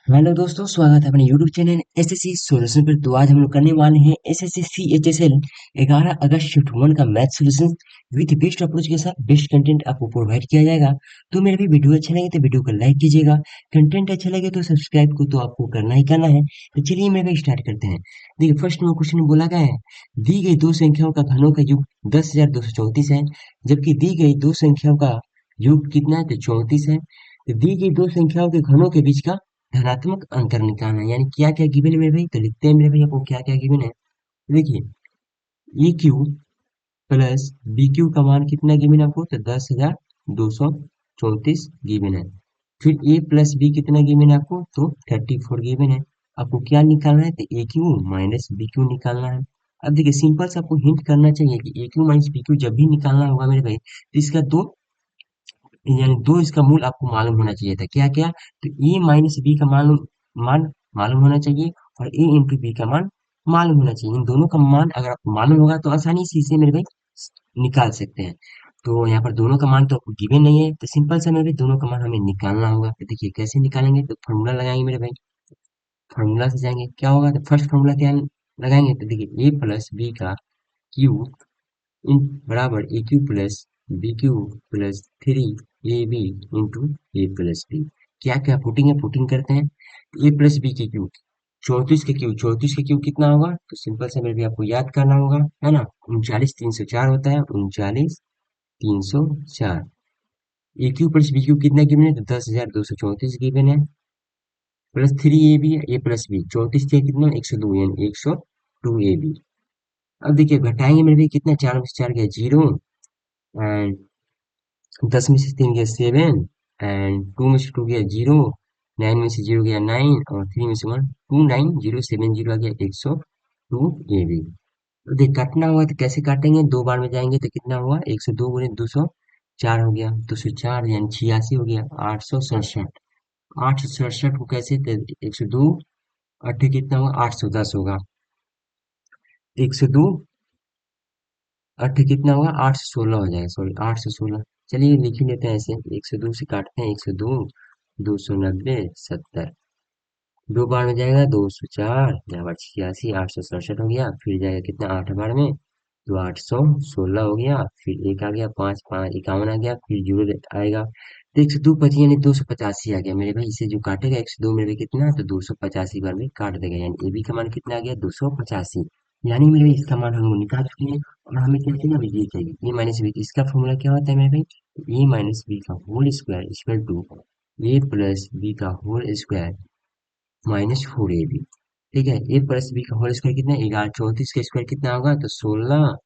Hello दोस्तों, स्वागत है अपने YouTube चैनल एसएससी सॉल्यूशन पर। तो आज हम लोग करने वाले हैं एसएससी सीएचएसएल 11 अगस्त शिफ्ट 1 का math solution with best approach के साथ बेस्ट कंटेंट आपको प्रोवाइड किया जाएगा। तो मेरा भी वीडियो अच्छा लगे तो वीडियो को लाइक कीजिएगा, कंटेंट अच्छा लगे तो सब्सक्राइब को तो आपको करना ही करना है। तो चलिए मेरे भी स्टार्ट करते हैं। देखिए, फर्स्ट में क्वेश्चन में बोला गया है, दी गई दो संख्याओं का घनों का योग 10,234 है, जबकि दी गई दो संख्याओं का योग कितना है तो 34 है। तो दी गई दो संख्याओं के घनों के बीच का धनात्मक अंतर निकालना है। यानी क्या क्या गिवन है मेरे भाई, तो लिखते हैं मेरे भाई आपको क्या क्या गिवन है। देखिए, ए क्यू प्लस बी क्यू का मान कितना गिवन है आपको, तो 10,234 गिवन है। फिर ए प्लस बी कितना गिवन है आपको, तो 34 गिवन है। आपको क्या निकालना है, तो ए क्यू माइनस बी क्यू निकालना है। अब देखिए, सिंपल से आपको हिंट करना चाहिए कि ए क्यू माइनस बी क्यू जब भी निकालना होगा मेरे भाई, तो इसका दो यानी दो इसका मूल आपको मालूम होना चाहिए था। क्या क्या, तो ए माइनस बी का मान मालूम होना चाहिए, और ए इंटू बी का मान मालूम होना चाहिए। इन दोनों का मान अगर आपको मालूम होगा तो आसानी से इसे मेरे भाई निकाल सकते हैं। तो यहाँ पर दोनों का मान तो आपको गिवन नहीं है, तो सिंपल सा मेरे भाई दोनों का मान हमें निकालना होगा। तो देखिए कैसे निकालेंगे, तो फॉर्मूला लगाएंगे मेरे भाई। फॉर्मूला से जाएंगे, क्या होगा, तो फर्स्ट फॉर्मूला क्या लगाएंगे, तो देखिए ए प्लस बी का क्यू इन बराबर A cube plus B cube plus 3ab into A plus B. क्या क्या पुटिंग है, पुटिंग करते हैं। ए प्लस बी के क्यू 34 के क्यू कितना होगा, तो सिंपल से मेरे भी आपको याद करना होगा, है ना। 39,304 होता है, 39,304। ए क्यू प्लस बी क्यू कितना गिवन है, तो 10,234 गिवन है, प्लस 3ab ए प्लस बी 34 के कितना 102, यानी 102ab। अब देखिए घटाएंगे मेरे भी कितना, 4 में से 4 गया 0, एंड 10 में से 3 गया 7, एंड 2 में से 2 गया 0, 9 में से 0 गया 9, और 3 में से 1 29070 आ गया 102 ये भी। तो देख काटना हुआ तो कैसे काटेंगे, दो बार में जाएंगे तो कितना हुआ, 102 गुणे 204 हो गया, 204 यानी 86 हो गया, 867। 867 को कैसे, 102 अट्ठे कितना हुआ, 810 होगा। 102 अट्ठ कितना होगा, 816 हो जाएगा, सॉरी 816। चलिए लिख ही लेते हैं ऐसे, 102 से काटते हैं, 102 290 70, दो बार में जाएगा 204, यहाँ पर 86, 867 हो गया, फिर जाएगा कितना 8 बार में, तो 816 हो गया, फिर एक आ गया, 5 5 51 आ गया, फिर जीरो आएगा, तो 102 पची यानी 285 आ गया मेरे भाई। इसे जो काटेगा 102 मेरे भाई कितना, तो 285 बार में काट देगा, यानी ए बी का मान कितना आ गया, 285। यानी मेरे भाई इसका मान हम लोग निकाल चुके हैं। और हमें क्या चाहिए, अभी ये चाहिए ए माइनस बी। इसका फॉर्मूला क्या होता है मेरे भाई, ए माइनस बी का whole square equal to A plus B का होल स्क्वायर माइनस 4ab। ठीक है, ए प्लस बी का होल स्क्वायर कितना है, 11, 34 का स्क्वायर कितना होगा, तो 16,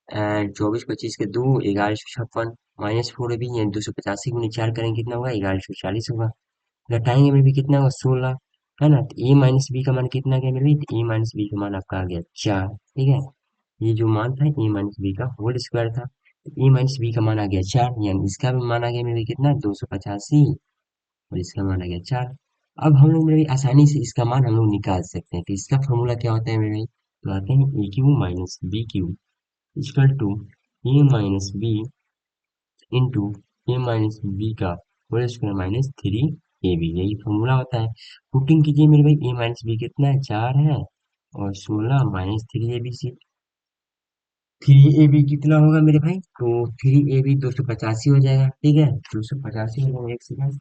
एंड 24 25 के दो, 1156 माइनस 4ab, यानी 285 गुणे 4 करेंगे कितना होगा, 1140 होगा। घटाएंगे में भी कितना होगा, 16, है ना। तो ए माइनस बी का मान कितना आ गया मेरे भाई, तो ए माइनस बी का मान आपका आ गया 4। ठीक है, ये जो मान था ए माइनस बी का होल स्क्वायर था, तो ए माइनस बी का मान आ गया 4, यानी इसका भी मान आ गया मेरे कितना, 285, और इसका मान आ गया 4। अब हम लोग मेरे आसानी से इसका मान हम लोग निकाल सकते हैं। तो इसका फॉर्मूला क्या होता है मेरे भाई, तो आते हैं A cube minus B cube equal to A minus B into A minus B का होल स्क्वायर माइनस 3ab, यही फॉर्मूला होता है। पुटिंग कीजिए मेरे भाई, ए माइनस बी कितना है, 4 है, और 16 माइनस 3ab सी 3ab कितना होगा मेरे भाई, तो 3ab 285 हो जाएगा। ठीक है, 285 हो जाएगा, एक सेकंड।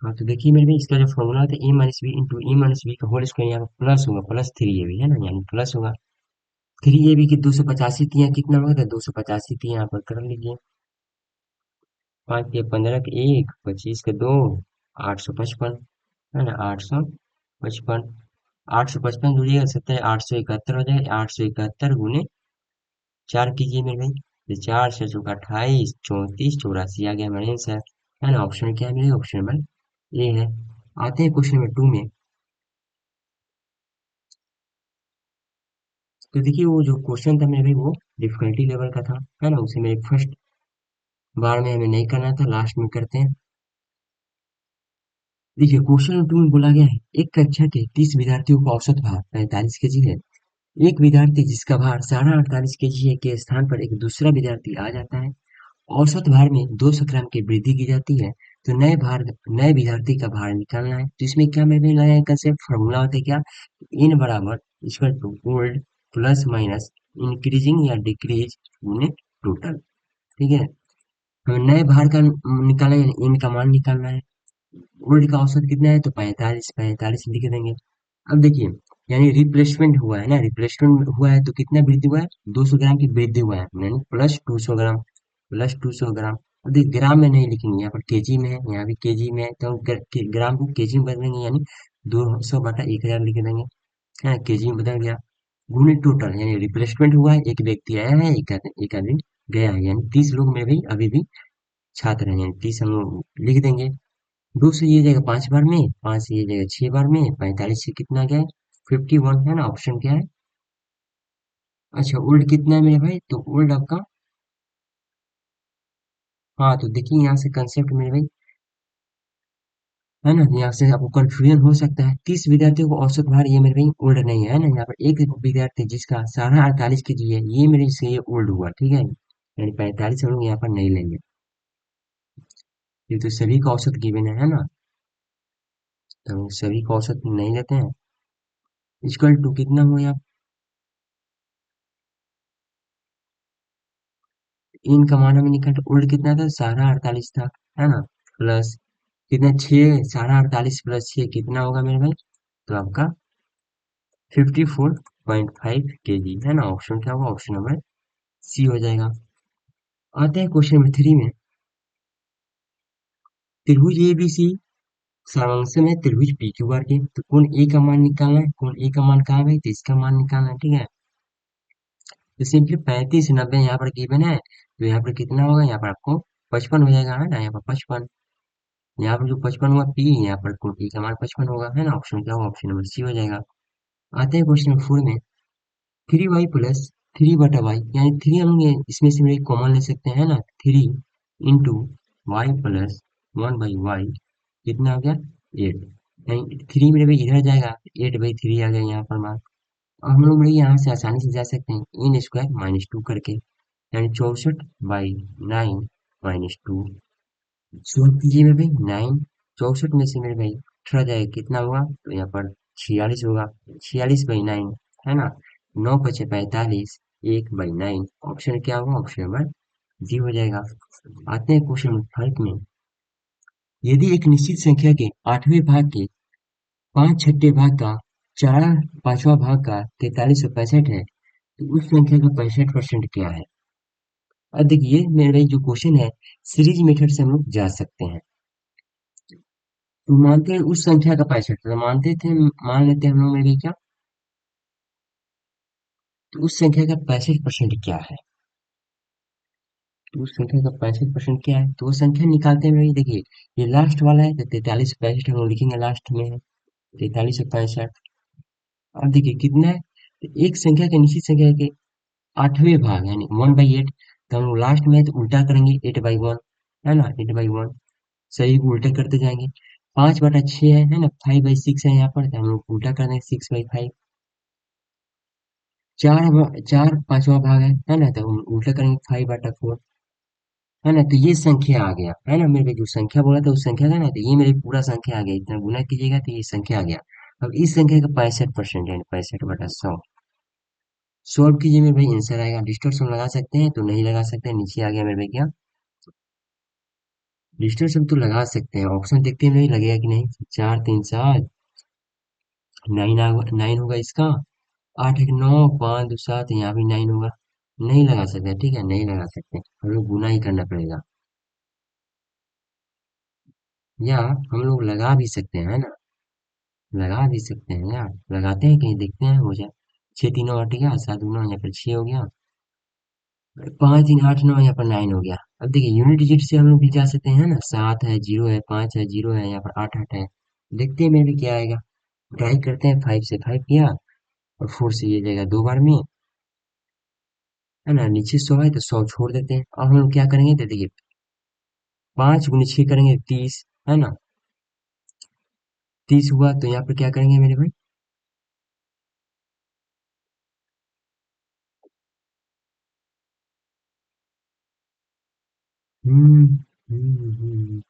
हाँ, तो देखिए मेरे भाई इसका जो फॉर्मूला होता है ए minus B into A minus B का होल स्क्वायर, यहाँ पर प्लस होगा, प्लस 3ab है ना, यानी प्लस होगा 3ab की 285 थी, यहाँ कितना होगा, 285 थी, यहाँ पर कर लीजिए। 5 के 15 के एक, 25 के दो, 855, है ना, 855। 855 जुड़िएगा 70, 871 हो जाएगा, 871 गुने 4 कीजिए मेरे भाई, तो 4 से चौका 28, 34 84 आ गया हमारे आंसर, है ना। ऑप्शन क्या है मेरे, ऑप्शन नंबर ए है। आते हैं क्वेश्चन नंबर 2 में। तो देखिए वो जो क्वेश्चन था मेरे भाई, वो डिफिकल्टी लेवल का था, है ना। उसे मेरे फर्स्ट बार में हमें नहीं करना था, लास्ट में करते हैं। देखिए क्वेश्चन नंबर 2 में बोला गया है, एक कक्षा के 30 विद्यार्थियों का औसत भार 45 केजी है। एक विद्यार्थी जिसका भार 48.5 केजी है के स्थान पर एक दूसरा विद्यार्थी आ जाता है औसत भार में 200 ग्राम की वृद्धि की जाती है। तो नए विद्यार्थी का भार निकालना है। तो इसमें क्या मेरे नया कंसेप्ट फॉर्मूला होता है क्या, इन बराबर equal to old plus minus increasing या डिक्रीज यूनिट टोटल। ठीक है, हमें नए भार का निकालना है, इन का मान निकालना है। ओल्ड का औसत कितना है, तो 45 45 लिख देंगे। अब देखिए, यानी रिप्लेसमेंट हुआ है ना, रिप्लेसमेंट हुआ है तो कितना वृद्धि हुआ है, 200 ग्राम की वृद्धि हुआ है, यानी +200 ग्राम, +200 ग्राम। अब देखिए ग्राम में नहीं लिखेंगे, यहाँ पर केजी में है, यहाँ भी केजी में है, तो ग्राम को केजी में बदलेंगे, यानी 200/1000 लिख देंगे, है ना, केजी में बदल गया। गुणे टोटल, यानी रिप्लेसमेंट हुआ है, एक व्यक्ति आया है, एक आदमी गया है, यानी 30 लोग में भी अभी भी छात्र हैं, यानी 30 हम लोग लिख देंगे। 2 से ये जाएगा 5 बार में, 5 से ये जाएगा 6 बार में, 45 से कितना गया है, 51, है ना, ऑप्शन क्या है। अच्छा, ओल्ड कितना है मेरे भाई, तो ओल्ड आपका, हाँ तो देखिए यहाँ से कंसेप्ट मेरे भाई, है ना, यहाँ से आपको कंफ्यूजन हो सकता है। 30 विद्यार्थियों को औसत भार, ये मेरे भाई ओल्ड नहीं है ना, यहाँ पर एक विद्यार्थी जिसका 48 kg है, ये मेरे से ये ओल्ड हुआ, ठीक है, यानी 45 हम लोग यहाँ पर नहीं लेंगे, ये तो सभी का औसत गिवन है ना, तो सभी का औसत नहीं लेते हैं। इक्वल टू कितना हुआ, इन का मान हमें निकाल, उल्ट कितना था, 48 था, है ना, प्लस कितना, 6, 48 + 6 कितना होगा मेरे भाई, तो आपका 54.5 kg, है ना, ऑप्शन क्या होगा, ऑप्शन नंबर सी हो जाएगा। आते हैं क्वेश्चन नंबर 3 में, त्रिभुज एबीसी समलंब है त्रिभुज पी क्यू आर के, तो कौन ए का मान निकालना है, कौन ए का मान कहाँ है भाई, तो इसका मान निकालना है, ठीक है। तो सिंपली 35 90 यहाँ पर गिवन है, तो यहाँ पर कितना होगा, यहाँ पर आपको 55 हो जाएगा, है ना, यहाँ पर 55, यहाँ पर जो 55 हुआ पी, यहाँ पर पी का मान 55 होगा, है ना, ऑप्शन क्या होगा, ऑप्शन नंबर सी हो जाएगा। आते हैं क्वेश्चन नंबर 4 में, 3y+3/y, यानी 3 हम इसमें से मेरे कॉमन ले सकते हैं ना, 3 × y+1/y कितना हो गया, 8, यानी 3 मेरे भाई इधर जाएगा, 8/3 आ गया यहाँ पर मान। अब हम लोग भाई यहाँ से आसानी से जा सकते हैं, n² - 2 करके, यानी 64/9 - 2, सॉल्व कीजिए मेरे भाई, 9, 64 में से मेरे भाई 18 जाएगा, कितना होगा, तो यहाँ पर 46 होगा, 46/9, है ना, 9×5 = 45, 1/9, ऑप्शन क्या होगा, ऑप्शन नंबर डी हो जाएगा। आते हैं क्वेश्चन नंबर 5 में, यदि एक निश्चित संख्या के 8वें भाग के 5/6 भाग का 4/5वां भाग का 4365 है, तो उस संख्या का 65% क्या है। अब देखिए मेरे भाई जो क्वेश्चन है, सीरीज मेथड से हम लोग जा सकते हैं, तो मानते हैं उस संख्या का 65, तो मानते थे, मान लेते हैं हम लोग मेरे क्या, तो उस संख्या का 65% क्या है, तो उस संख्या का 65% क्या है, तो वो संख्या निकालते हैं मेरे, देखिए ये लास्ट वाला है, तो 4365 हम लोग लिखेंगे, लास्ट में है 4365। अब देखिए कितना है, तो एक संख्या के निश्चित संख्या के 8वें भाग यानी 1/8, तो हम लोग लास्ट में है तो उल्टा करेंगे, 8/1, है ना, 8/1, सही को उल्टा करते जाएंगे। 5/6 है ना, 5/6 है यहाँ पर, तो हम लोग उल्टा कर देंगे, 6/5। 4 5वां भाग है ना, तो हम उल्टा करेंगे, 5/4, है ना, तो ये संख्या आ गया, है ना, मेरे जो संख्या बोला था उस संख्या का ना, तो ये मेरी पूरा संख्या आ गया, इतना गुना कीजिएगा तो ये संख्या आ गया। अब इस संख्या का 65% यानी 65/100 सॉल्व कीजिए मेरे भाई, आंसर आएगा। डिस्टर्शन लगा सकते हैं तो नहीं लगा सकते हैं, नीचे आ गया मेरे भाई क्या, डिस्टर्शन तो लगा सकते हैं, ऑप्शन देखते हैं नहीं लगेगा कि नहीं, 4 3 7, 9 होगा इसका, 8 1 9, 5 2 7, यहाँ भी 9 होगा, नहीं लगा सकते, ठीक है, नहीं लगा सकते, हम लोग गुना ही करना पड़ेगा, या हम लोग लगा भी सकते हैं, है ना, लगा भी सकते हैं यार, लगाते हैं कहीं, देखते हैं हो जाए। 6 3 8 गया, 7 9 यहाँ पर 6 हो गया, 5 3 8 9 यहाँ पर 9 हो गया। अब देखिए यूनिट डिजिट से हम लोग भी जा सकते हैं ना, 7 है, 0 है, 5 है, 0 है, यहाँ पर 8 8 है, देखते हैं में भी क्या आएगा, ट्राई करते हैं, 5 से 5 किया, और 4 से ये जाएगा 2 बार में, है ना, नीचे 100 है तो 100 छोड़ देते हैं। अब हम लोग क्या करेंगे, तो देखिए 5 × 6 करेंगे 30, है ना, 30 हुआ, तो यहाँ पर क्या करेंगे मेरे भाई, हम्म हम्म।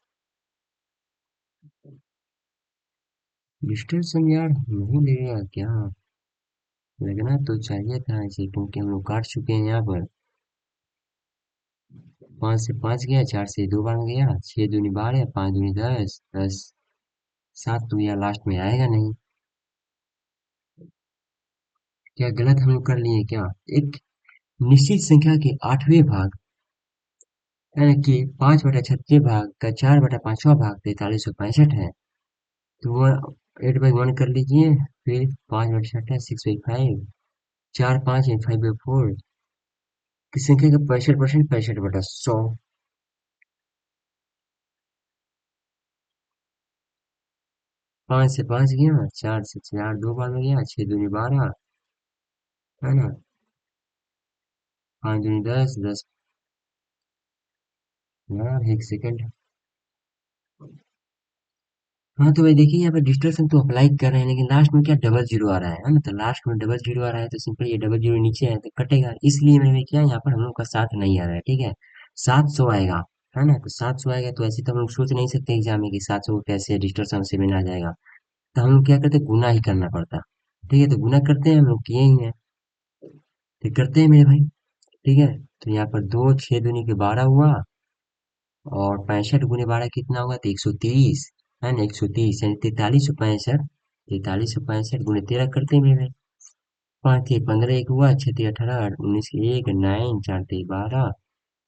डिजिटल सम यार नहीं लगेगा क्या? लगना तो चाहिए था ऐसे, क्योंकि हम लोग काट चुके हैं यहाँ पर। 5 से 5 गया, 4 से 2 बार गया, 6 दूनी 12, 5 दूनी 10, 10 7 तो यार लास्ट में आएगा नहीं। क्या गलत हम लोग कर लिए क्या? एक निश्चित संख्या के 8वें भाग, यानी कि 5/36 भाग का 4/5वां भाग 4365 है। तो वो 8/1 कर लीजिए। फिर 5/6 6/5, 4 5 5/4 की संख्या का 65%, 65/100। 5 से 5 गया, 4 से 4 2 बार में गया, 6 दूनी 12, है ना? 5 दूनी 10, 10। यार एक सेकंड। हाँ तो भाई देखिए, यहाँ पे डिस्टरशन तो अप्लाई कर रहे हैं, लेकिन लास्ट में क्या डबल जीरो आ रहा है ना? तो लास्ट में डबल जीरो आ रहा है, तो सिंपल ये डबल जीरो नीचे है तो कटेगा, इसलिए मैंने क्या यहाँ पर हम लोग का 7 नहीं आ रहा है, ठीक है? 700 आएगा, है ना? तो 700 आएगा, तो ऐसे तो हम लोग सोच नहीं सकते एग्जाम में कि 700 कैसे डिस्टरशन से में आ जाएगा। तो हम लोग क्या करते, गुना ही करना पड़ता। ठीक है, तो गुना करते हैं, हम लोग किए ही हैं। तो करते हैं मेरे भाई। ठीक है, तो यहाँ पर 2 6 दूनी के 12 हुआ, और 65 गुने 12 कितना हुआ? तो 130, है ना? 130 यानी 4365। 4365 गुने 13 करते हैं मेरे। 5 3 15 एक हुआ, 6 3 18, 19 के एक, 9 4 3 12,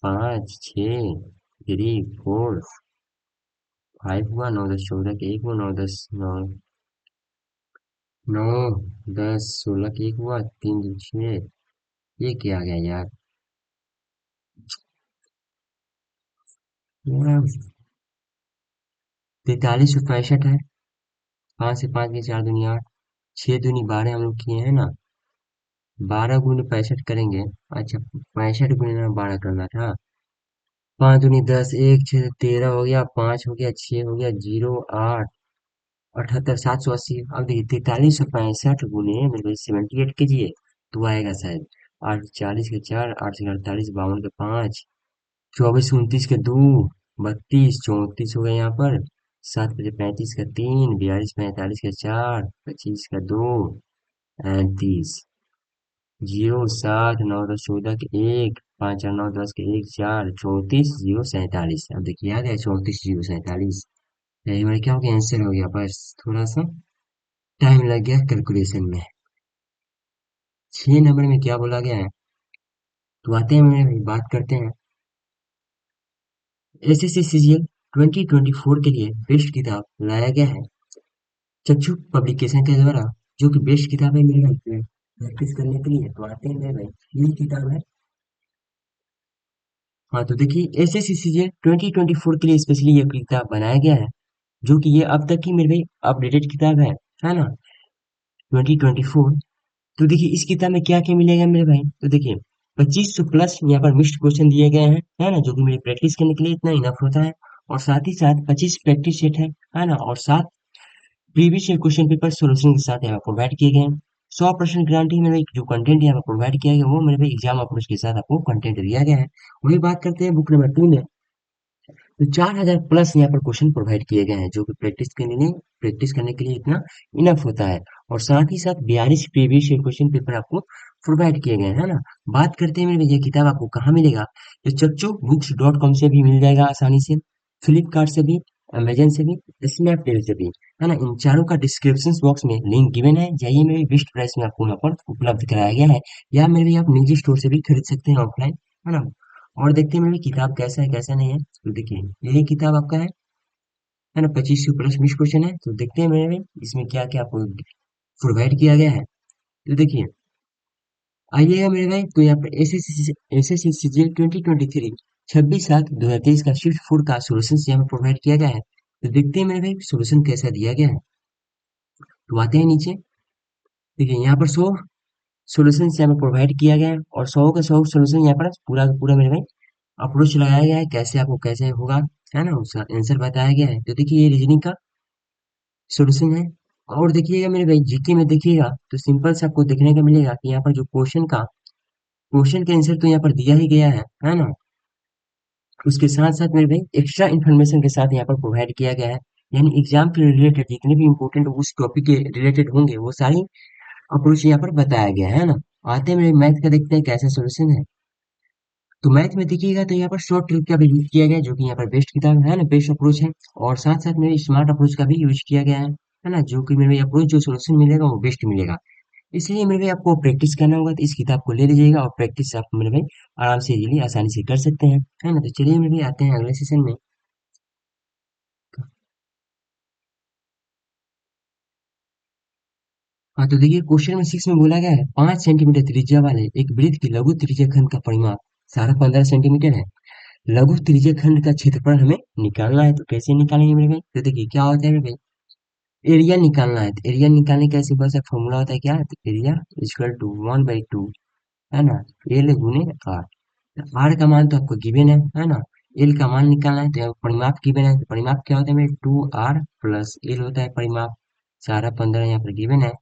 5 3 4 5 हुआ, 9 10 14 के एक हुआ, 9 10 9 9 10 16 के एक हुआ, 3 2 6। ये क्या आ गया यार? 4365 है। 5 से 5 के 4 दूनी 8, 6 दूनी 12 हम लोग किए हैं ना? 12 गुने 65 करेंगे। अच्छा, 65 गुने 12 करना था। 5 दूनी 10, एक 6 13 हो गया, 5 हो गया, 6 हो गया, 0 8 78 780। अब देखिए 4365 गुने मतलब 78 कीजिए, तो आएगा शायद 8 40 के 4, 8 से 48, 52 के 5, 24 29 के 2, 32 34 हो गया यहाँ पर। 7 5 35 का 3, 42 45 के 4, 25 का 2, 35, 0 7 9 10 14 के 1, 5 4 9 10 के 1 4, 34 0 47। अब देखिए आ गया 34 0 47। यही मेरा क्या हो गया, आंसर हो गया। बस थोड़ा सा टाइम लग गया कैलकुलेशन में। 6 नंबर में क्या बोला गया है, तो आते हैं मेरे बात करते हैं। SSC CGL 2024 के लिए बेस्ट किताब लाया गया है चक्षु पब्लिकेशन के द्वारा, जो कि बेस्ट किताब है मेरे भाई प्रैक्टिस करने के लिए। तो आते हैं मेरे भाई, ये किताब है। हाँ तो देखिए, SSC CGL 2024 के लिए स्पेशली ये किताब बनाया गया है, जो कि ये अब तक की मेरे भाई अपडेटेड किताब है ना? 2024। तो देखिए इस किताब में क्या क्या मिलेगा मेरे भाई, तो देखिए 2500 प्लस यहाँ पर मिस्ड क्वेश्चन दिए गए हैं, है ना? जो कि मेरी प्रैक्टिस करने के लिए इतना इनफ होता है। और साथ ही साथ 25 प्रैक्टिस सेट है ना? और 7 previous year question paper solution के साथ यहाँ प्रोवाइड किए गए हैं। 100% गारंटी मेरे भाई, जो कंटेंट यहाँ पर प्रोवाइड किया गया वो मेरे भाई एग्जाम अप्रोच के साथ आपको कंटेंट दिया गया है। वही बात करते हैं बुक नंबर 2 में। तो 4000 प्लस यहाँ पर क्वेश्चन प्रोवाइड किए गए हैं, जो कि प्रैक्टिस करने के लिए इतना इनफ होता है। और साथ ही साथ 42 प्रीवियस ईयर क्वेश्चन पेपर आपको प्रोवाइड किए गए हैं ना? बात करते हैं मेरे ये किताब आपको कहाँ मिलेगा। तो चच्चो बुक्स डॉट कॉम से भी मिल जाएगा आसानी से, फ्लिपकार्ट से भी, अमेजन से भी, स्नैपडील से भी, है ना? इन चारों का डिस्क्रिप्शन बॉक्स में लिंक गिवन है, जाइए मेरे बेस्ट प्राइस में आपको यहाँ पर उपलब्ध कराया गया है। या मेरे भी आप निजी स्टोर से भी खरीद सकते हैं ऑफलाइन, है ना? और देखते हैं मेरी किताब कैसा है कैसा नहीं है। तो देखिए यही किताब आपका है ना? 2500 प्लस मिस क्वेश्चन है। तो देखते हैं मेरे में इसमें क्या क्या आपको प्रोवाइड किया गया है। तो देखिए आइएगा मेरे भाई, तो यहाँ पर SSC CGL 2023 26/7/2023 का शिफ्ट 4 का सोल्यूशन यहाँ पर प्रोवाइड किया गया है। तो देखते हैं मेरे भाई सोल्यूशन कैसा दिया गया है। तो आते हैं नीचे। देखिए यहाँ पर 100 सोल्यूशन यहाँ पर प्रोवाइड किया गया है, और 100 का 100 सोल्यूशन यहाँ पर पूरा का पूरा मेरे भाई अप्रोच लगाया गया है, कैसे आपको कैसे होगा, है ना? उसका आंसर बताया गया है। तो देखिए ये रीजनिंग का सॉल्यूशन है। और देखिएगा मेरे भाई जीके में देखिएगा, तो सिंपल से आपको देखने को मिलेगा कि यहाँ पर जो क्वेश्चन का आंसर तो यहाँ पर दिया ही गया है ना? उसके साथ साथ मेरे भाई एक्स्ट्रा इन्फॉर्मेशन के साथ यहाँ पर प्रोवाइड किया गया है, यानी एग्जाम के रिलेटेड जितने भी इंपॉर्टेंट उस टॉपिक के रिलेटेड होंगे वो सारी अप्रोच यहाँ पर बताया गया है ना। आते हैं मेरे मैथ का, देखते हैं कैसा सोल्यूशन है। तो मैथ में देखिएगा तो यहाँ पर शॉर्ट ट्रिक का भी यूज किया गया है, जो कि यहाँ पर बेस्ट किताब है ना, बेस्ट अप्रोच है। और साथ साथ मेरे स्मार्ट अप्रोच का भी यूज किया गया है ना, जो कि मेरे अप्रोच जो सोल्यूशन मिलेगा वो बेस्ट मिलेगा। इसलिए मेरे भाई आपको प्रैक्टिस करना होगा, तो इस किताब को ले लीजिएगा और प्रैक्टिस आप मेरे भाई आराम से इजीली आसानी से कर सकते हैं, है ना। तो चलिए मेरे भाई आते हैं अगले सेशन में। हाँ तो देखिए क्वेश्चन में 6 में बोला गया है 5 सेंटीमीटर त्रिज्या वाले एक वृत्त की लघु त्रिज्या खंड का परिमाप सारा 15 सेंटीमीटर है। लघु त्रिज्या खंड का क्षेत्रफल हमें निकालना है, तो कैसे निकालेंगे मेरे भाई? तो देखिए क्या होता है मेरे भाई, एरिया निकालना है। तो एरिया निकालने का सिंपल सा फॉर्मूला होता है क्या, तो एरिया इक्वल टू 1/2, है ना, एल गुने आर। आर का मान तो आपको गिवन है ना। एल का मान निकालना है, तो यहाँ परिमाप गिवन है, तो परिमाप क्या होता है मेरे, 2r प्लस एल होता है परिमाप। सारा 15 यहाँ पर गिवन है।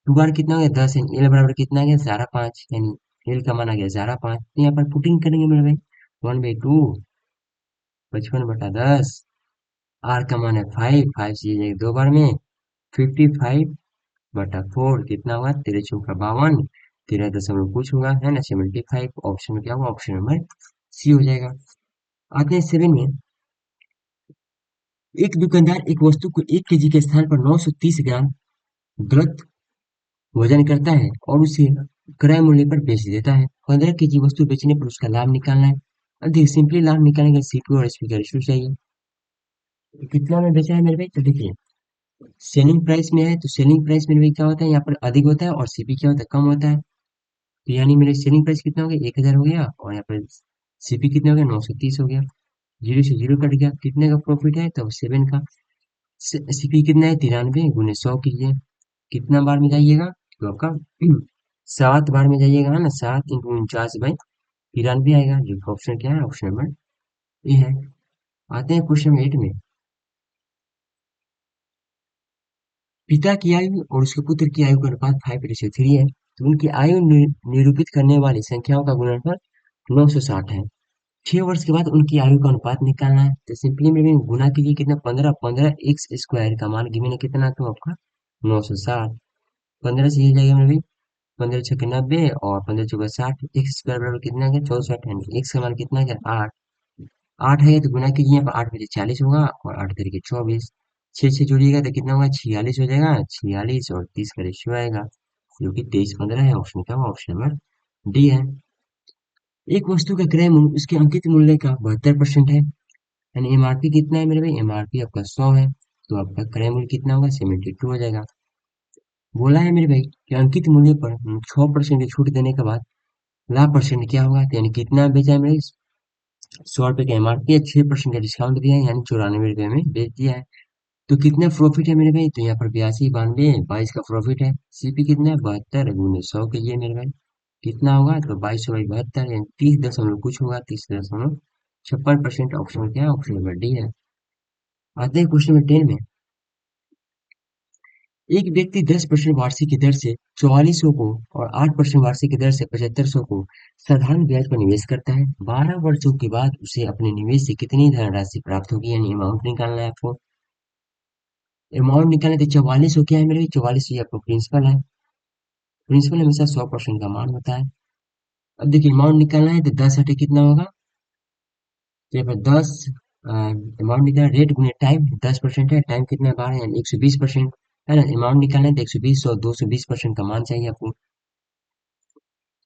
2r कितना हो गया 10 है, एल बराबर कितना आ गया सारा 5, यानी एल का मान आ गया सारा 5। तो यहाँ पर पुटिंग करेंगे मेरे भाई, 1/2 55/10। आर का मान है 5, 5 से ये जाएगा 2 बार में, 55/4 कितना हुआ, 13×4 = 52, 13 दशमलव कुछ होगा, है ना, 75। ऑप्शन में क्या होगा, ऑप्शन नंबर सी हो जाएगा। आते हैं 7 में। एक दुकानदार एक वस्तु को 1 केजी के स्थान पर 930 ग्राम गलत वजन करता है और उसे क्रय मूल्य पर बेच देता है। 15 केजी वस्तु बेचने पर उसका लाभ निकालना है। अब देखिए सिंपली लाभ निकालने के सीपीयू और एसपी का रेशियो चाहिए। तो कितना में बेचा है मेरे भाई, तो देखिए सेलिंग प्राइस में है, तो सेलिंग प्राइस मेरे भाई क्या होता है यहाँ पर अधिक होता है, और सीपी क्या होता है, कम होता है। तो यानी मेरे सेलिंग प्राइस कितना हो गया, 1000 हो गया, और यहाँ पर सीपी कितना हो गया, 930 हो गया। जीरो से जीरो कट गया, कितने का प्रॉफिट है, तो 7 का। सीपी कितना है, 93 × 100 कीजिए, कितना बार में जाइएगा, तो आपका 7 बार में जाइएगा, है ना, 7 × 49/93 आएगा, जो ऑप्शन क्या है, ऑप्शन नंबर ए है। आते हैं क्वेश्चन 8 में। पिता की आयु और उसके पुत्र की आयु का अनुपात 5:3 है, तो उनकी आयु निरूपित करने वाली संख्याओं का गुणनफल 960 है। 6 वर्ष के बाद उनकी आयु का अनुपात निकालना है, तो सिंपली में गुना कीजिए, कितना, 15 का मान गिवन है कितना, तो आपका 960। 15 से ये जाएगा मेरे भाई, 15×6 = 90, और 15×4 = 60, एक्स स्क्वायर बराबर कितना है, 64, यानी एक्स का मान कितना है, 8। 8 है तो गुना कीजिए, यहाँ पर 8×5 = 40 होगा, और 8×3 = 24। 6 से जोड़िएगा तो कितना होगा, 46 हो जाएगा, 46 और 30 का रेशियो आएगा, जो कि 23:15 है। ऑप्शन क्या होगा, ऑप्शन नंबर डी है। एक वस्तु का क्रय मूल्य उसके अंकित मूल्य का 72% है, यानी एमआरपी कितना है मेरे भाई, एमआरपी आपका 100 है, तो आपका क्रय मूल्य कितना होगा, 72 हो जाएगा। बोला है मेरे भाई कि अंकित मूल्य पर 6% की छूट देने के बाद लाभ परसेंट क्या होगा, तो यानी कितना बेचा है मेरे, 100 रुपए का एमआरपी है, 6% का डिस्काउंट दिया है, यानी 94 रुपए में बेच दिया है। तो कितना प्रॉफिट है मेरे भाई, तो यहाँ पर 82, 92, 22 का प्रॉफिट है। सीपी कितना है, 72 × 100 कीजिए मेरे भाई, कितना होगा, तो 22/72, यानी 30 दशमलव कुछ होगा, 30.56%। ऑप्शन क्या है, ऑप्शन नंबर डी है। आते हैं क्वेश्चन नंबर 10 में। एक व्यक्ति 10% वार्षिक की दर से 4400 को और 8% वार्षिक की दर से 7500 को साधारण ब्याज पर निवेश करता है। 12 वर्षों के बाद उसे अपने निवेश से कितनी धनराशि प्राप्त होगी, यानी अमाउंट निकालना है आपको। अमाउंट निकालने तो 4400 क्या है मेरे, 4400 ये आपको प्रिंसिपल है। प्रिंसिपल हमेशा 100% का मान होता है। अब देखिए अमाउंट निकालना है, तो 10 हटे कितना होगा, तो यहाँ पर 10 अमाउंट निकालना, रेट गुने टाइम, 10% है, टाइम कितना है, 12, यानी 120%, है ना। अमाउंट निकालना है तो 120 और 220% का मान चाहिए आपको।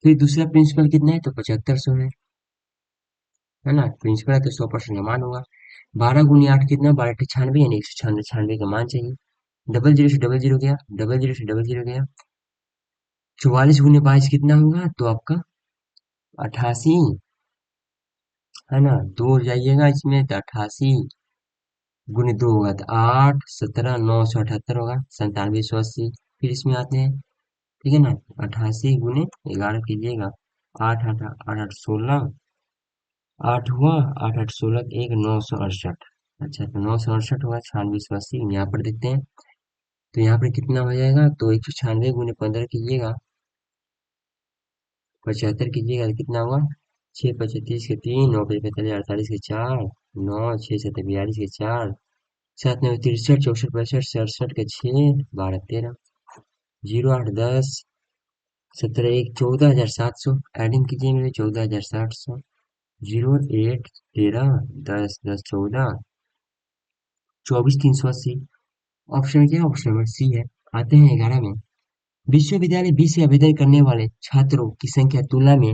फिर दूसरा प्रिंसिपल कितना है, तो 7500 है ना, प्रिंसिपल है तो 100% का मान होगा। 12 × 8 कितना, 12×96, यानी 196, 96 का मान चाहिए। डबल जीरो से डबल जीरो गया, डबल जीरो से डबल जीरो गया। 44 × 22 कितना होगा, तो आपका 88, है ना, दो जाइएगा इसमें, तो 88 × 2 होगा, तो 8, 17, 978 होगा, 9780। फिर इसमें आते हैं, ठीक है ना, 88 × 11 कीजिएगा, 8 8 8 8 16, 8 हुआ, 8 8 16, 1 968। अच्छा तो 968 हुआ, 9680 यहाँ पर देखते हैं, तो यहाँ पर कितना हो जाएगा, तो 196 × 15 कीजिएगा, 75 कीजिएगा, तो कितना हुआ, छः पचे तीस के तीन, नौ पचे पैंतालीस अड़तालीस के चार, नौ छः सत्तर बयालीस के चार, सात नौ तिरसठ चौसठ पैंसठ सड़सठ के छः, बारह तेरह, जीरो आठ दस, सत्रह एक 14,700, एडिंग कीजिए मेरे 14,700, जीरो एट तेरह, दस दस 14, 24,380। ऑप्शन क्या है? ऑप्शन नंबर सी है। आते हैं 11 में। विश्वविद्यालय बी से आवेदन करने वाले छात्रों की संख्या तुलना में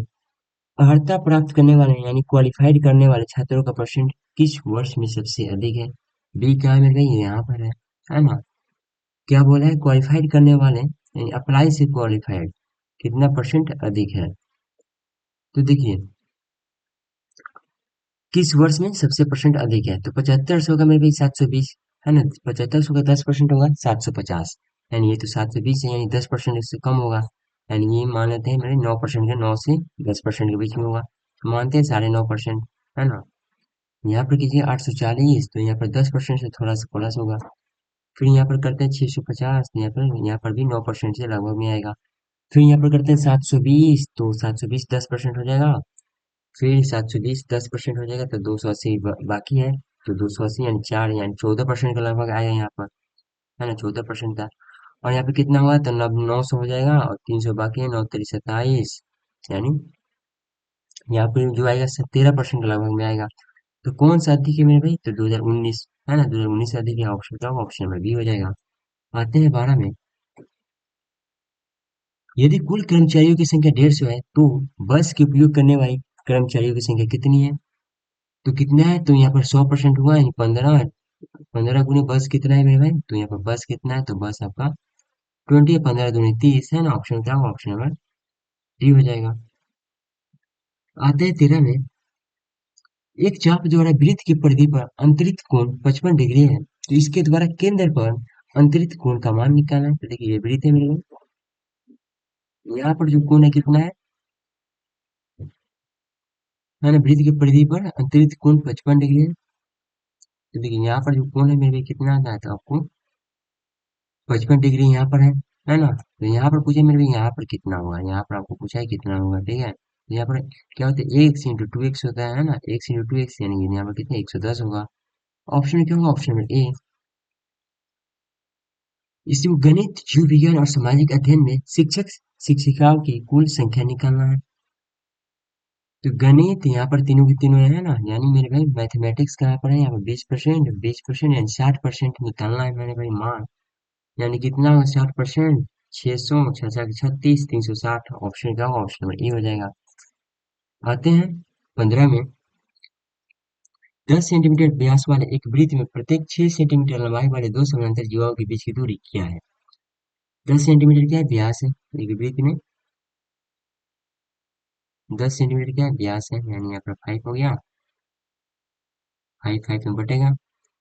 अर्हता प्राप्त करने वाले यानी क्वालिफाइड करने वाले छात्रों का परसेंट किस वर्ष में सबसे अधिक है? बी क्या है मेरे भाई? यहाँ पर है ना? क्या बोला है? क्वालिफाइड करने वाले यानी अप्लाई से क्वालिफाइड कितना परसेंट अधिक है? तो देखिए, किस वर्ष में सबसे परसेंट अधिक है? तो 75 का मेरे भाई 720 है ना? 75 का 10% होगा 750, यानी ये तो 720 है, यानी 10% इससे कम होगा, यानी ये मान लेते हैं मेरे 9% के, 9 से 10% के बीच में होगा, तो मानते हैं 9.5%, है ना? यहाँ पर कीजिए 840, तो यहाँ पर 10% से थोड़ा सा प्लस होगा, फिर यहाँ पर करते हैं 650, यहाँ पर भी 9% से लगभग में आएगा, फिर यहाँ पर करते हैं 720, तो 720 10% हो जाएगा, फिर 720 10% हो जाएगा, तो 280 बाकी है, तो 280 यानी 4 यानी 14% के लगभग आएगा यहाँ पर, है ना? 14% का, और यहाँ पे कितना हुआ? तो 900 हो जाएगा, और 300 बाकी है, 9 3 27, यानी यहाँ पे जो आएगा 13% के लगभग में आएगा। तो कौन सा अधिक है मेरे भाई? तो 2019 है ना? 2019 से अधिक है, ऑप्शन क्या होगा? ऑप्शन नंबर बी हो जाएगा। आते हैं 12 में। यदि कुल कर्मचारियों की संख्या 150 है तो बस के उपयोग करने वाले कर्मचारियों की संख्या कितनी है? तो कितना है? तो यहाँ पर 100% हुआ, यानी 15, 15 गुने बस कितना है मेरे भाई? तो यहाँ पर बस कितना है? तो बस आपका 20 है, 15 दूनी 30 है ना? ऑप्शन क्या होगा? ऑप्शन नंबर डी हो जाएगा। आते हैं 13 में। एक चाप द्वारा वृत्त की परिधि पर अंतरित कोण 55 डिग्री है, तो इसके द्वारा केंद्र पर अंतरित कोण का मान निकालना है। तो देखिए, ये वृत्त है मेरे भाई, यहाँ पर जो कोण है कितना है ना? वृत्त की परिधि पर अंतरित कोण 55 डिग्री है, तो देखिए यहाँ पर जो कोण है मेरे भाई कितना आता है? तो आपको 55 डिग्री यहाँ पर है ना? तो यहाँ पर पूछे मेरे भाई यहाँ पर कितना होगा, यहाँ पर आपको पूछा है कितना होगा, ठीक है? तो यहाँ पर क्या होता है? एक्स इंटू टू एक्स होता है ना? एक्स इंटू टू एक्स, यानी यहाँ पर कितना 110 होगा। ऑप्शन क्या होगा? Option number A. इसी को गणित, जीव विज्ञान और सामाजिक अध्ययन में शिक्षक शिक्षिकाओं की कुल संख्या निकालना है। तो गणित यहाँ पर तीनों के तीनों है ना, यानी मेरे भाई मैथमेटिक्स कहाँ पर है? यहाँ पर 20%, 20% यानी 60% निकालना है मेरे भाई मान, यानी कितना होगा? 60%, 600, 6 360, ऑप्शन क्या होगा? ऑप्शन नंबर ए हो जाएगा। आते हैं 15 में। 10 सेंटीमीटर व्यास वाले एक वृत्त में प्रत्येक 6 सेंटीमीटर लंबाई वाले दो समानांतर जीवाओं के बीच की दूरी क्या है? 10 सेंटीमीटर क्या है? व्यास है एक वृत्त में, 10 सेंटीमीटर क्या है? व्यास है, यानी यहाँ पर 5 हो गया, 5 5 में बटेगा।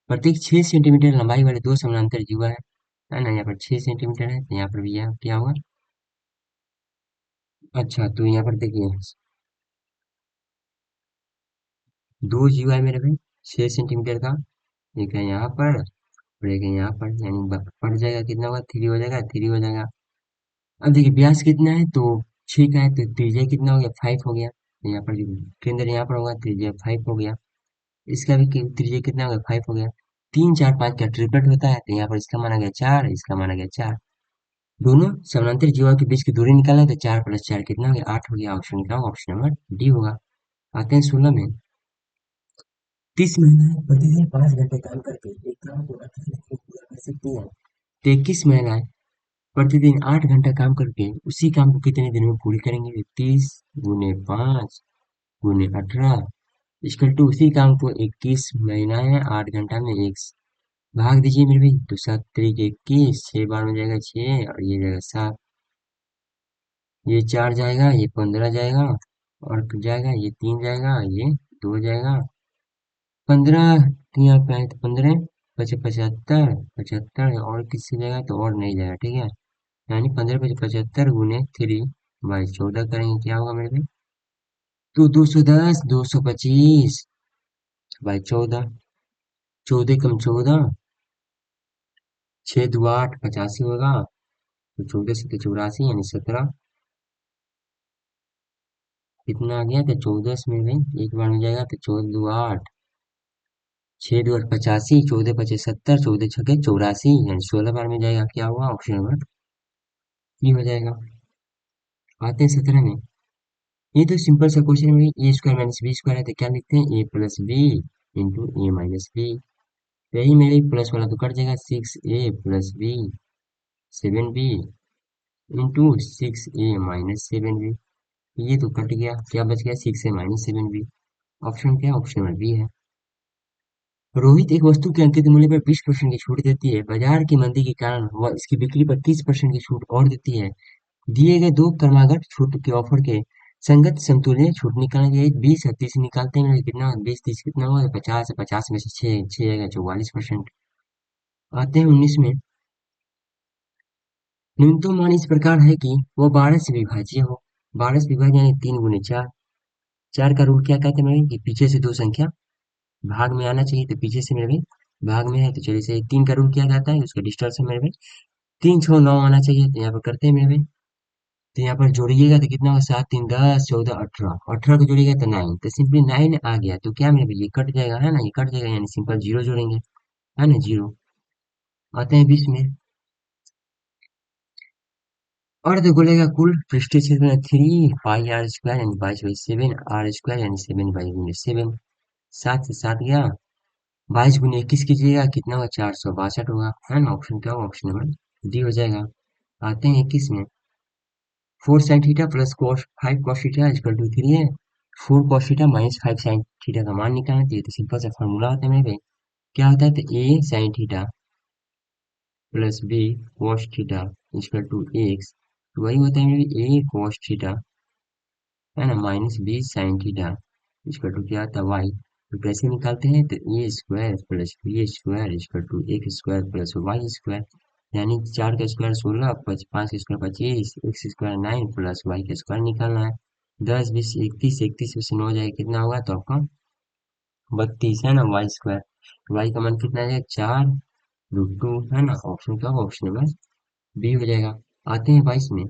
प्रत्येक 6 सेंटीमीटर लंबाई वाले दो समानांतर जीवा है ना? यहाँ पर 6 सेंटीमीटर है, तो यहाँ पर भी यह क्या होगा? अच्छा, तो यहाँ पर देखिए, दो जीवा है मेरे भाई 6 सेंटीमीटर का, एक है यहाँ पर और एक है यहाँ पर, यानी बढ़ जाएगा, कितना होगा? 3 हो जाएगा, 3 हो जाएगा। अब देखिए व्यास कितना है? तो 6 का है, तो त्रिज्या कितना हो गया? 5 हो गया, तो यहाँ पर जो केंद्र यहाँ पर होगा, त्रिज्या 5 हो गया, इसका भी त्रिज्या कितना हो गया? 5 हो गया। 3 4 5 का ट्रिपलेट होता है, तो यहाँ पर इसका माना गया 4, इसका माना गया 4, दोनों समानांतर जीवा के बीच की दूरी निकालना है, तो 4 प्लस 4 कितना हो गया? 8 हो गया, ऑप्शन क्या होगा? ऑप्शन नंबर डी होगा। आते हैं 16 में। 30 महिलाएं प्रतिदिन 5 घंटे काम करके एक काम को 18 दिन में पूरा कर सकती हैं, तो 21 महिलाएं प्रतिदिन 8 घंटा काम करके उसी काम को कितने दिन में पूरी करेंगे? 30 गुने 5 गुने 18 इक्वल टू उसी काम को 21 महिलाएं 8 घंटा में एक भाग दीजिए मेरे भाई, तो 7 तरीके 21, 6 बार में जाएगा 6 और ये जाएगा 7, ये 4 जाएगा, ये 15 जाएगा और जाएगा ये 3 जाएगा, ये 2 जाएगा, 15 यहाँ पे आए तो 15 75 75 और किससे जाएगा? तो और नहीं जाएगा, ठीक है? यानी 15 पचे 75 गुने 3 बाई 14 करेंगे, क्या होगा मेरे भाई? तो 210 225 बाई 14, 14 कम 14, 6 दो 8 85 होगा, तो 14 से 84 यानी 17, कितना आ गया तो 14 में भाई एक बार में जाएगा तो 14 दो 8, 6 दो 8 85, 14 पचे 70, 14 छके 84, यानी 16 बार में जाएगा। क्या हुआ ऑप्शन नंबर ये हो जाएगा। आते हैं 17 में। ये तो सिंपल सा क्वेश्चन है, ए स्क्वायर माइनस बी स्क्वायर है तो क्या लिखते हैं A plus B into A minus B. यही मेरे प्लस वाला तो कट जाएगा, 6a+b 7b इंटू 6a-7b। ये तो कट गया, क्या बच गया 6a-7b। ऑप्शन क्या है, ऑप्शन नंबर बी है। रोहित एक वस्तु के अंकित मूल्य पर 20% की छूट देती है। बाजार की मंदी के कारण वह इसकी बिक्री पर 30% की छूट और देती है। दिए गए दो क्रमागत छूट के ऑफर के संगत समतुल्य छूट निकालने के लिए 20 और 30 निकालते हैं। कितना 20 30 कितना हुआ 50, 50 में से 6 44%। आते हैं 19 में। न्यूनतम मान इस प्रकार है कि वह 12 से विभाज्य हो। 12 से विभाज्य यानी 3 × 4। 4 का रूल क्या कहते हैं मेरे कि पीछे से दो संख्या भाग में आना चाहिए, तो पीछे से मेरे भाई भाग में है तो चलिए से 3 का रूल क्या कहता है, उसका डिस्टर्स है मेरे भाई 3 6 9 आना चाहिए। तो यहाँ पर करते हैं मेरे भाई, तो यहाँ पर जोड़िएगा तो कितना होगा 7 3 10 14 18, 18 को जोड़िएगा तो 9, तो सिंपली 9 आ गया। तो क्या मेरे भाई ये कट जाएगा है ना, ये कट जाएगा यानी सिंपल जीरो जोड़ेंगे है ना, जीरो। आते हैं 20 में। अर्धगोले का कुल पृष्ठीय क्षेत्र 3 पाई r² यानी 22/7 r² यानी 7/7। 7 से 7 गया, 22 × 21 कीजिएगा कितना होगा 462 होगा है ना। ऑप्शन क्या होगा, ऑप्शन नंबर डी हो जाएगा। आते हैं 21 में। 4 sin θ plus cos 5 cos θ equal to 3 है। 4 cos θ माइनस 5 sin θ का मान निकालना चाहिए, तो सिंपल सा फॉर्मूला होता है मेरे भाई। क्या होता है तो a sin θ plus b cos θ equal to x, तो वही होता है मेरे a cos θ है ना माइनस 20 sin θ इक्वल टू क्या आता है वाई। तो कैसे निकालते हैं तो A square plus B square equal to X square plus Y square, यानी 4 का स्क्वायर 16, 5 का square 25, X square 9 plus Y का स्क्वायर निकालना है। 10 20 31, 31 में से 9 जाएगा कितना होगा तो आपका 32 है ना वाई स्क्वायर। वाई का मान कितना है 4√2 है ना। ऑप्शन क्या होगा, ऑप्शन नंबर बी हो जाएगा। आते हैं 22 में।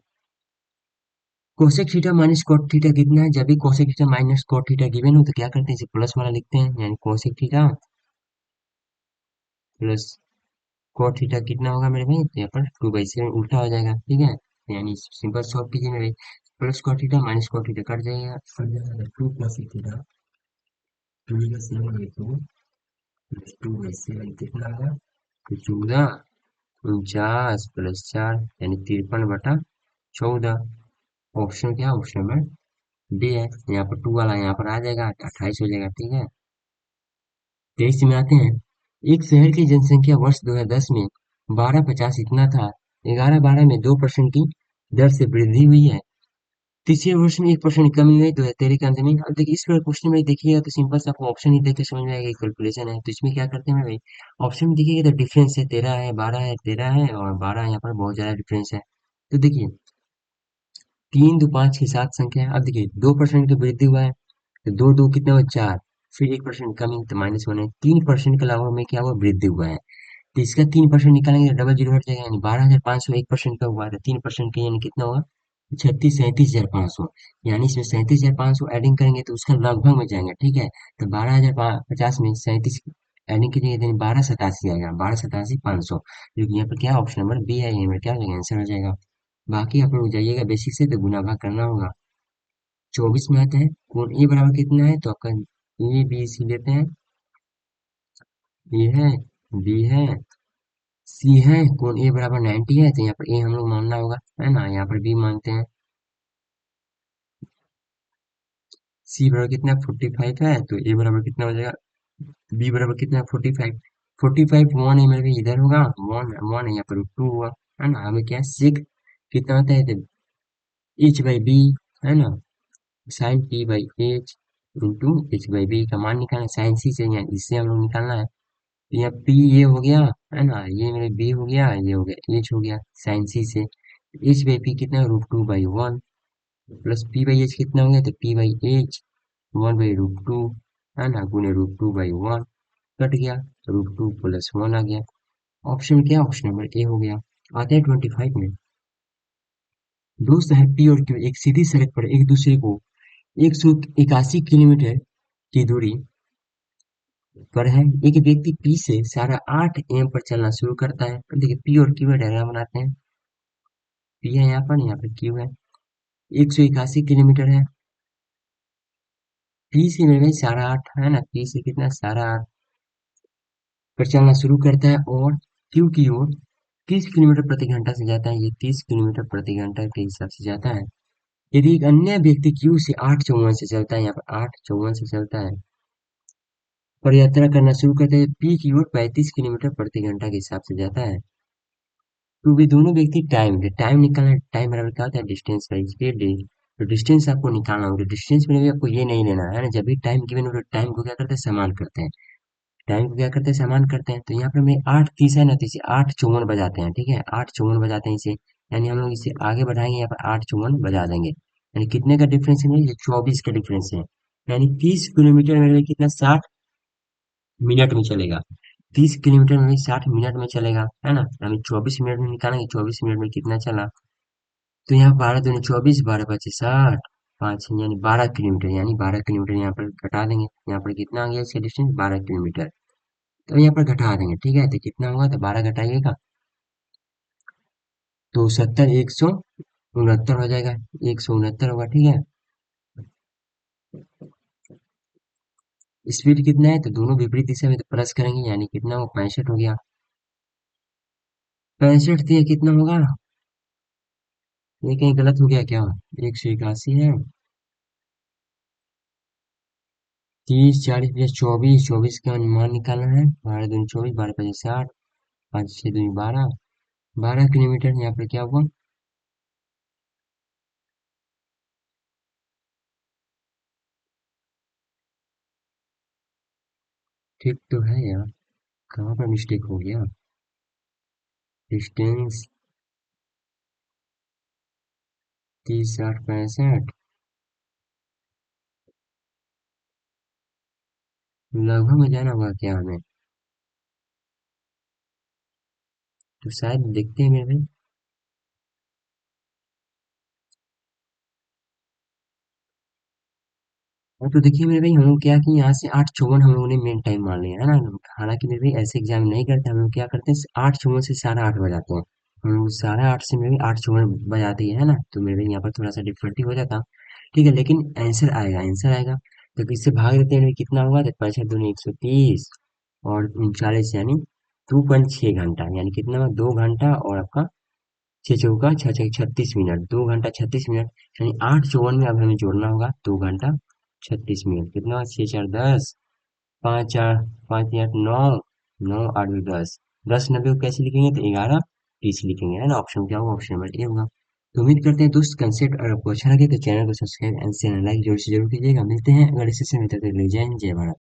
Cosec theta minus cot theta कितना है, जब भी cosec theta minus cot theta given हो तो क्या करते हैं इसे प्लस वाला लिखते हैं, यानी cosec theta plus cot theta कितना होगा मेरे भाई, तो यहाँ पर 2/7 उल्टा हो जाएगा ठीक है। यानी सिंपल सॉल्व कीजिए मेरे, plus cot theta minus cot theta cut जाएगा 2 कोसेक थीटा 2/7 प्लस 2/7 कितना होगा तो 14 49 प्लस 4 यानी 53/14। ऑप्शन क्या, ऑप्शन नंबर डी है। यहाँ पर 2 वाला यहाँ पर आ जाएगा 28 हो जाएगा ठीक है। 23 में आते हैं। एक शहर की जनसंख्या वर्ष 2010 में 1250 इतना था। 11-12 में 2% की दर से वृद्धि हुई है। तीसरे वर्ष में 1% की कमी हुई 2013 के अंत में। अब देखिए इस पर क्वेश्चन में देखिएगा तो सिंपल से आपको ऑप्शन ही देख के समझ में आएगा कैलकुलेशन है। तो इसमें क्या करते हैं भाई, ऑप्शन में देखिएगा तो डिफरेंस है 13 है 12 है 13 है और 12 यहाँ पर बहुत ज्यादा डिफरेंस है। तो देखिए 3 2 5 की 7 संख्या है। अब देखिए 2% की वृद्धि हुआ है तो दो दो कितना हुआ 4, फिर 1% कमी तो -1 है। 3% के अलावा में क्या हुआ वृद्धि हुआ है, तो इसका 3% निकालेंगे तो डबल जीरो हट जाएगा, यानी 12,500 1% का हुआ है तो 3% का यानी कितना हुआ 36 37,500। यानी इसमें 37,500 एडिंग करेंगे तो उसका लगभग में जाएंगे ठीक है। तो 12,050 में 37 एडिंग कीजिएगा यानी 1287 आएगा, 1287,500। क्योंकि यहाँ पर क्या ऑप्शन नंबर बी है, यहाँ पर क्या हो जाएगा आंसर हो जाएगा। बाकी आप लोग जाइएगा बेसिक से तो गुना भाग करना होगा। 24 में आता है कोण ए बराबर कितना है, तो आपका ए बी सी लेते हैं। ए है, बी है, सी है। कोण ए बराबर 90 है तो यहाँ पर ए हम लोग मानना होगा है ना, यहाँ पर बी मानते हैं। सी बराबर कितना 45 है तो ए बराबर कितना हो जाएगा, बी बराबर कितना 45। 45 1 है मेरे भी इधर होगा, 1 1 है यहाँ पर 2 हुआ है ना। हमें क्या सिक कितना होता है तो एच बाई बी है ना, sine P by H into H by B का मान निकालना साइन सी से, यहाँ इससे हम लोग निकालना है। तो यहाँ पी ये हो गया है ना, ये मेरे बी हो गया, ये हो गया एच हो गया साइन सी से। एच बाई पी कितना √2/1 प्लस पी बाई एच कितना हो गया तो पी बाई एच 1/√2 है ना, गुने √2/1 कट गया, √2 प्लस 1 आ गया। ऑप्शन क्या, ऑप्शन नंबर ए हो गया। आते हैं 25 में। दो शहर पी और क्यू एक सीधी सड़क पर एक दूसरे को 181 किलोमीटर की दूरी पर है एक व्यक्ति पी से 8:30 AM पर चलना शुरू करता है। तो देखिए पी और क्यू का डायग्राम बनाते हैं। पी है यहाँ पर क्यू है। 181 किलोमीटर है। पी से मेरे भाई 8:30 है ना, पी से कितना 8:30 पर चलना शुरू करता है और क्यू की ओर 30 किलोमीटर प्रति घंटा से जाता है। ये 30 किलोमीटर प्रति घंटा के हिसाब से जाता है। यदि एक अन्य व्यक्ति क्यू से 8:54 से चलता है, यहाँ पर 8:54 से चलता है पर यात्रा करना शुरू करते हैं, पी की ओर 35 किलोमीटर प्रति घंटा के हिसाब से जाता है। तो वे दोनों व्यक्ति टाइम निकालना है। टाइम बराबर क्या होता है, डिस्टेंस बाई स्पीड। तो डिस्टेंस आपको निकालना होगा। डिस्टेंस में भी आपको ये नहीं लेना है ना, जब भी टाइम गिवन हो तो टाइम को क्या करते हैं, समान करते हैं। टाइम को क्या करते हैं, समान करते हैं। तो यहाँ पर मैं 8:30 है ना, तो इसे 8:54 बजाते हैं। ठीक है, 8:54 बजाते हैं इसे, यानी हम लोग इसे आगे बढ़ाएंगे, यहाँ पर 8:54 बजा देंगे। यानी कितने का डिफरेंस है, ये 24 का डिफरेंस है। यानी 30 किलोमीटर मेरे लिए कितना, 60 मिनट में चलेगा। 30 किलोमीटर में 60 मिनट में चलेगा, है ना। हमें 24 मिनट में निकालेंगे, 24 मिनट में कितना चला। तो यहाँ 12 दूनी 24, 12 × 5 = 60, 5 यानी 12 किलोमीटर, यानी 12 किलोमीटर यहाँ पर घटा देंगे। यहाँ पर कितना आ गया इसका डिस्टेंस, 12 किलोमीटर। तो यहाँ पर घटा देंगे, ठीक है। तो कितना होगा, तो 12 घटाइएगा तो 169 हो जाएगा। 169 होगा, ठीक है। स्पीड कितना है, तो दोनों विपरीत दिशा में तो प्लस करेंगे, यानी कितना हो, 65 हो गया। 65 थी, कितना होगा, ये कहीं गलत हो गया क्या। 181 है, 30, 40, 50, 24, 24 का अनुमान निकालना है। 12 दूनी 24, 12 × 5 = 60, 5 × 6 = 12, 12 किलोमीटर। यहाँ पर क्या हुआ, ठीक तो है यार, कहाँ पर मिस्टेक हो गया। डिस्टेंस 30, 60, 65, लगभग में जाना होगा क्या हमें। तो शायद देखते हैं मेरे भाई। हाँ, तो देखिए मेरे भाई, हम लोग क्या कि यहाँ से 8:54 हम लोगों ने मेन टाइम मान लिया है ना। हालांकि मेरे भाई ऐसे एग्जाम नहीं करते, हम लोग क्या करते हैं, 8:54 से 8:30 बजाते हैं। हम लोग 8:30 से मेरे भाई 8:54 बजाते हैं, है ना। तो मेरे भाई यहाँ पर थोड़ा सा डिफिकल्टी हो जाता, ठीक है। लेकिन आंसर आएगा, आंसर आएगा। तो इससे भाग देते हैं, कितना होगा, तो 65 दूनी 130 और 39, यानी 2.6 घंटा, यानी कितना हुआ, 2 घंटा और आपका 6 × 4 = 36 मिनट, 2 घंटा 36 मिनट। यानी 8:54 में अब हमें जोड़ना होगा 2 घंटा 36 मिनट। कितना हुआ, 6 × 4 = 10, 5 × 8 = 9, 9 × 8 = 10, 10 90 को कैसे लिखेंगे, तो 11 30 लिखेंगे, है ना। ऑप्शन क्या होगा, ऑप्शन नंबर ए होगा। तो उम्मीद करते हैं दोस्त कंसेप्ट अगर आपको अच्छा लगे तो चैनल को सब्सक्राइब एंड शेयर लाइक जरूर से जरूर कीजिएगा। मिलते हैं अगले सेशन में, तब तक के लिए जय हिंद, जय भारत।